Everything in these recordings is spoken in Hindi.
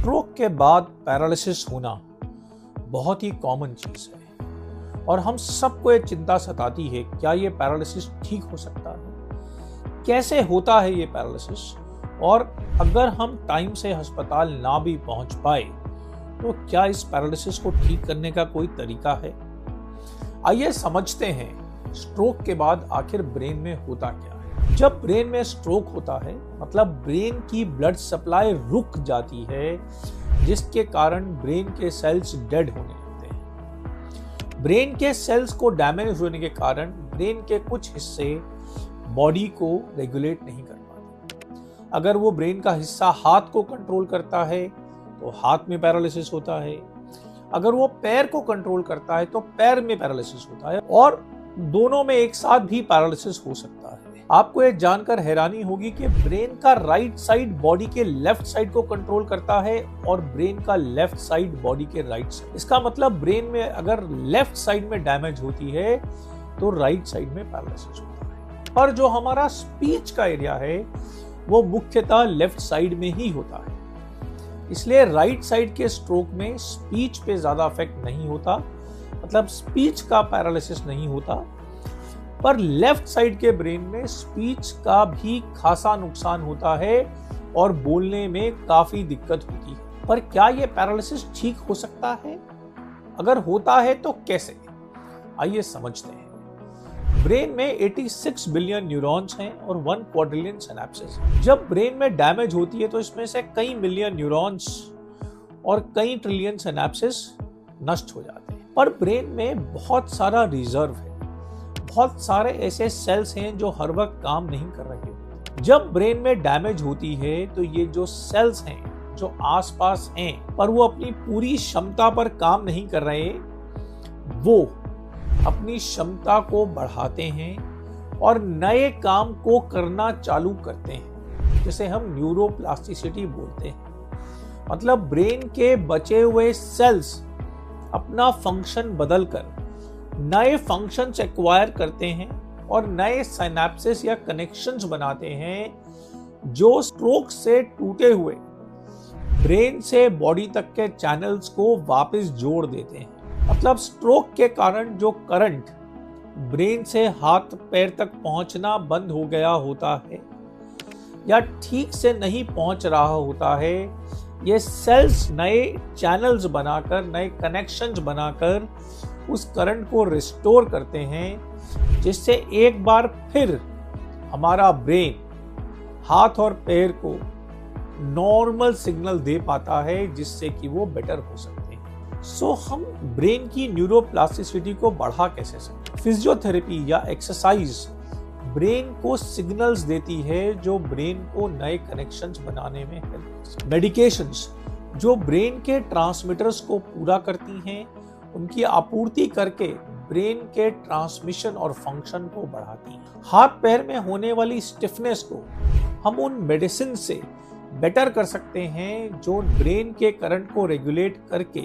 स्ट्रोक के बाद पैरालिसिस होना बहुत ही कॉमन चीज है और हम सबको ये चिंता सताती है, क्या ये पैरालिसिस ठीक हो सकता है, कैसे होता है ये पैरालिसिस, और अगर हम टाइम से अस्पताल ना भी पहुंच पाए तो क्या इस पैरालिसिस को ठीक करने का कोई तरीका है। आइए समझते हैं स्ट्रोक के बाद आखिर ब्रेन में होता क्या है। जब ब्रेन में स्ट्रोक होता है मतलब ब्रेन की ब्लड सप्लाई रुक जाती है, जिसके कारण ब्रेन के सेल्स डेड होने लगते हैं। ब्रेन के सेल्स को डैमेज होने के कारण ब्रेन के कुछ हिस्से बॉडी को रेगुलेट नहीं कर पाते। अगर वो ब्रेन का हिस्सा हाथ को कंट्रोल करता है तो हाथ में पैरालिसिस होता है, अगर वो पैर को कंट्रोल करता है तो पैर में पैरालिसिस होता है, और दोनों में एक साथ भी पैरालिसिस हो सकता है। आपको ये जानकर हैरानी होगी कि ब्रेन का राइट साइड बॉडी के लेफ्ट साइड को कंट्रोल करता है और ब्रेन का लेफ्ट साइड बॉडी के राइट साइड। इसका मतलब ब्रेन में अगर लेफ्ट साइड में डैमेज होती है तो राइट साइड में पैरालिसिस होता है। पर जो हमारा स्पीच का एरिया है वो मुख्यतः लेफ्ट साइड में ही होता है, इसलिए राइट साइड के स्ट्रोक में स्पीच पे ज्यादा इफेक्ट नहीं होता, मतलब स्पीच का पैरालिसिस नहीं होता। पर लेफ्ट साइड के ब्रेन में स्पीच का भी खासा नुकसान होता है और बोलने में काफी दिक्कत होती है। पर क्या यह पैरालिसिस ठीक हो सकता है? अगर होता है तो कैसे, आइए समझते हैं। ब्रेन में 86 बिलियन न्यूरॉन्स हैं और 1 क्वाड्रिलियन सिनैप्सेस। जब ब्रेन में डैमेज होती है तो इसमें से कई मिलियन न्यूरॉन्स और कई ट्रिलियन सिनैप्सेस नष्ट हो जाते हैं। पर ब्रेन में बहुत सारा रिजर्व है, बहुत सारे ऐसे सेल्स हैं जो हर वक्त काम नहीं कर रहे होते। जब ब्रेन में डैमेज होती है तो ये जो सेल्स हैं जो आसपास हैं पर वो अपनी पूरी क्षमता पर काम नहीं कर रहे, वो अपनी क्षमता को बढ़ाते हैं और नए काम को करना चालू करते हैं, जिसे हम न्यूरोप्लास्टिसिटी बोलते हैं। मतलब ब्रेन के बचे हुए सेल्स अपना फंक्शन बदलकर नए फंक्शंस एक्वायर करते हैं और नए सिनैप्सेस या कनेक्शंस बनाते हैं जो स्ट्रोक से टूटे हुए ब्रेन से बॉडी तक के चैनल्स को वापस जोड़ देते हैं। मतलब स्ट्रोक के कारण जो करंट ब्रेन से हाथ पैर तक पहुंचना बंद हो गया होता है या ठीक से नहीं पहुंच रहा होता है, ये सेल्स नए चैनल्स बनाकर, नए कनेक्शंस बनाकर उस करंट को रिस्टोर करते हैं, जिससे एक बार फिर हमारा ब्रेन हाथ और पैर को नॉर्मल सिग्नल दे पाता है, जिससे कि वो बेटर हो सकते हैं। सो हम ब्रेन की न्यूरोप्लास्टिसिटी को बढ़ा कैसे सकते? फिजियोथेरेपी या एक्सरसाइज ब्रेन को सिग्नल्स देती है जो ब्रेन को नए कनेक्शंस बनाने में हेल्प करती है। मेडिकेशंस जो ब्रेन के ट्रांसमीटर्स को पूरा करती हैं, उनकी आपूर्ति करके ब्रेन के ट्रांसमिशन और फंक्शन को बढ़ाती हैं। हाथ पैर में होने वाली स्टिफनेस को हम उन मेडिसिन से बेटर कर सकते हैं जो ब्रेन के करंट को रेगुलेट करके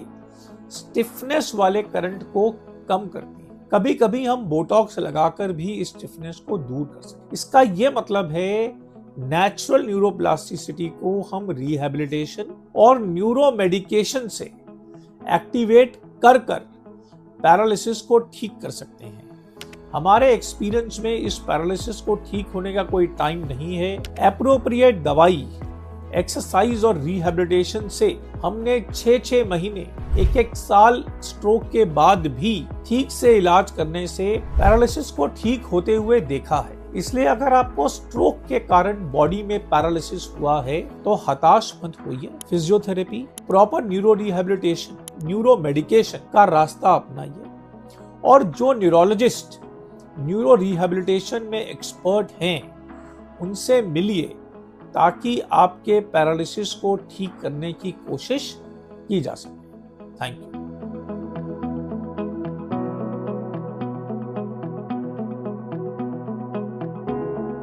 स्टिफनेस वाले करंट को कम करती हैं। कभी कभी हम बोटॉक्स लगाकर भी इस स्टिफनेस को दूर कर सकते हैं। इसका यह मतलब है नेचुरल न्यूरोप्लास्टिसिटी को हम रिहैबिलिटेशन और न्यूरो मेडिकेशन से एक्टिवेट कर पैरालिसिस को ठीक कर सकते हैं। हमारे एक्सपीरियंस में इस पैरालिसिस को ठीक होने का कोई टाइम नहीं है। एप्रोप्रिएट दवाई, एक्सरसाइज और रिहैबिलिटेशन से हमने 6-6 महीने, 1-1 साल स्ट्रोक के बाद भी ठीक से इलाज करने से पैरालिसिस को ठीक होते हुए देखा है। इसलिए अगर आपको स्ट्रोक के कारण बॉडी में पैरालिसिस हुआ है तो हताश मत होइए। Physiotherapy, proper neuro rehabilitation, neuro medication का रास्ता अपनाइए और जो न्यूरोलॉजिस्ट न्यूरो रिहैबिलिटेशन में एक्सपर्ट हैं उनसे मिलिए ताकि आपके पैरालिसिस को ठीक करने की कोशिश की जा सके। Thank you.